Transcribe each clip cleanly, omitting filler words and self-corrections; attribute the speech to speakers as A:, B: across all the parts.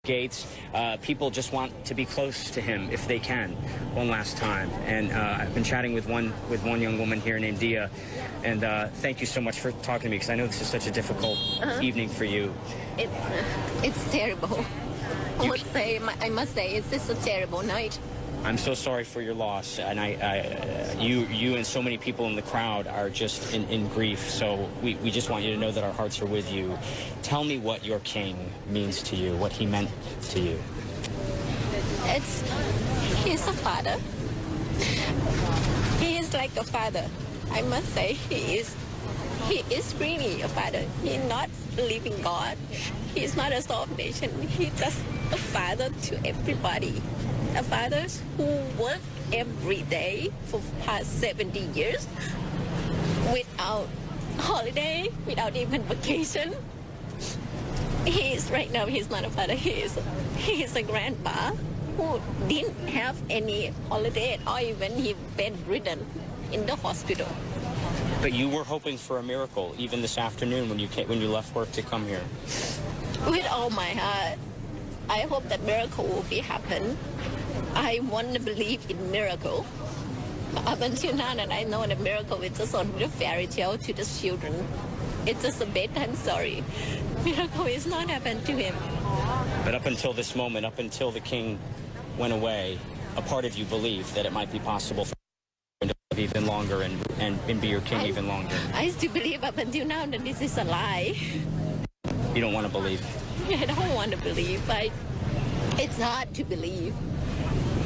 A: Gates. People just want to be close to him if they can, one last time. And I've been chatting with one young woman here named Dia, and thank you so much for talking to me, because I know this is such a difficult evening for you.
B: It's terrible. I must say, it's just a terrible night.
A: I'm so sorry for your loss, and you and so many people in the crowd are just in grief, so we just want you to know that our hearts are with you. Tell me what your king means to you, what he meant to you.
B: He's a father. He is like a father. I must say, he is really a father. He's not a living God. He's not a soul of nation. He's just a father to everybody. A father who worked every day for past 70 years without holiday, without even vacation. Right now, he's not a father. He is a grandpa who didn't have any holiday at all, even he bedridden in the hospital.
A: But you were hoping for a miracle, even this afternoon when you left work to come here.
B: With all my heart, I hope that miracle will be happen. I want to believe in miracle. Up until now, that I know that miracle is just only a fairy tale to the children. It's just a bedtime story. Miracle is not happened to him.
A: But up until this moment, up until the king went away, a part of you believed that it might be possible for him to live even longer and be your king even longer.
B: I still believe up until now that this is a lie.
A: You don't want to believe?
B: I don't want to believe. It's hard to believe.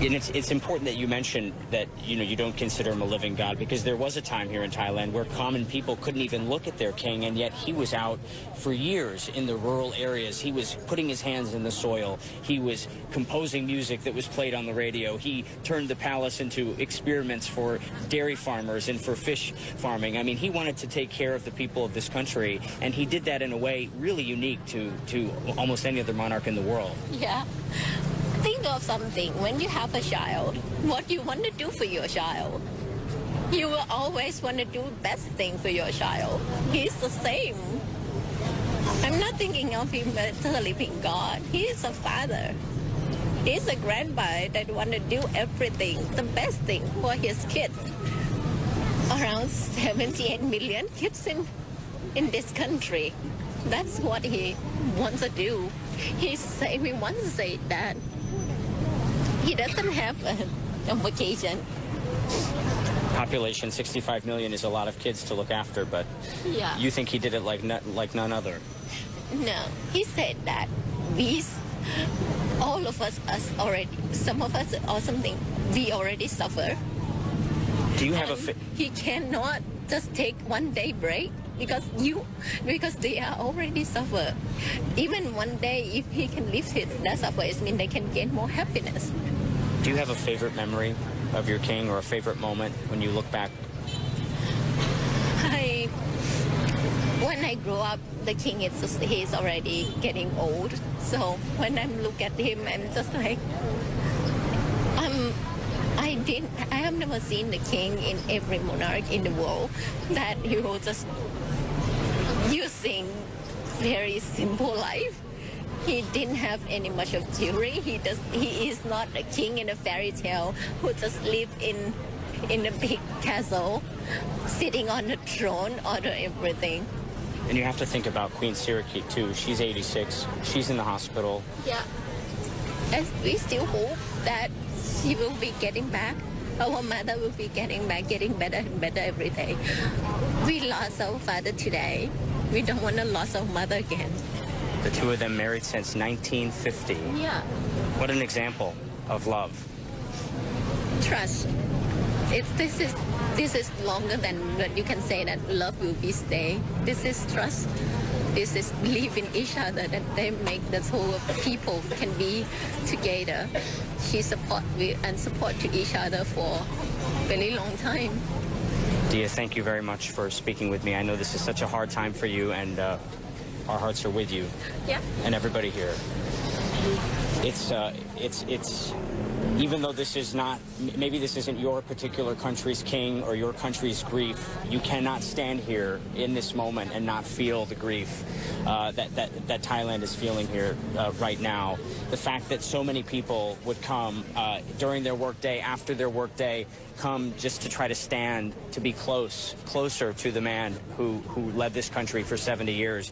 A: And it's important that you mention that, you don't consider him a living God, because there was a time here in Thailand where common people couldn't even look at their king, and yet he was out for years in the rural areas. He was putting his hands in the soil. He was composing music that was played on the radio. He turned the palace into experiments for dairy farmers and for fish farming. I mean, he wanted to take care of the people of this country, and he did that in a way really unique to almost any other monarch in the world.
B: Yeah. Think of something. When you have a child, what you want to do for your child, you will always want to do the best thing for your child. He's the same. I'm not thinking of him as a living God. He is a father. He's a grandpa that want to do everything, the best thing for his kids. Around 78 million kids in this country. That's what he wants to do. He wants to say that. He doesn't have a vacation.
A: Population 65 million is a lot of kids to look after, but
B: yeah.
A: You think he did it like none other?
B: No, he said that all of us already, some of us or something, we already suffer.
A: Do you have
B: he cannot just take one day break because they are already suffer. Even one day, if he can lift that suffer, it means they can gain more happiness.
A: Do you have a favorite memory of your king, or a favorite moment when you look back?
B: When I grew up, the king he's already getting old. So when I look at him, I'm just like, I have never seen the king in every monarch in the world that he will just using very simple life. He didn't have any much of jewelry. He is not a king in a fairy tale who just live in a big castle, sitting on a throne, order everything.
A: And you have to think about Queen Sirikit too. She's 86. She's in the hospital.
B: Yeah. And we still hope that she will be getting back. Our mother will be getting back, getting better and better every day. We lost our father today. We don't want to lose our mother again.
A: The two of them married since 1950.
B: Yeah.
A: What an example of love.
B: Trust. This is longer than what you can say that love will be stay. This is trust. This is believe in each other, that they make the whole people can be together. She support to each other for a very long time.
A: Dia, thank you very much for speaking with me. I know this is such a hard time for you, and our hearts are with you.
B: Yeah.
A: And everybody here. It's even though this is not, maybe this isn't your particular country's king or your country's grief, you cannot stand here in this moment and not feel the grief that Thailand is feeling here right now. The fact that so many people would come during their workday, after their workday, come just to try to stand, to be closer to the man who led this country for 70 years.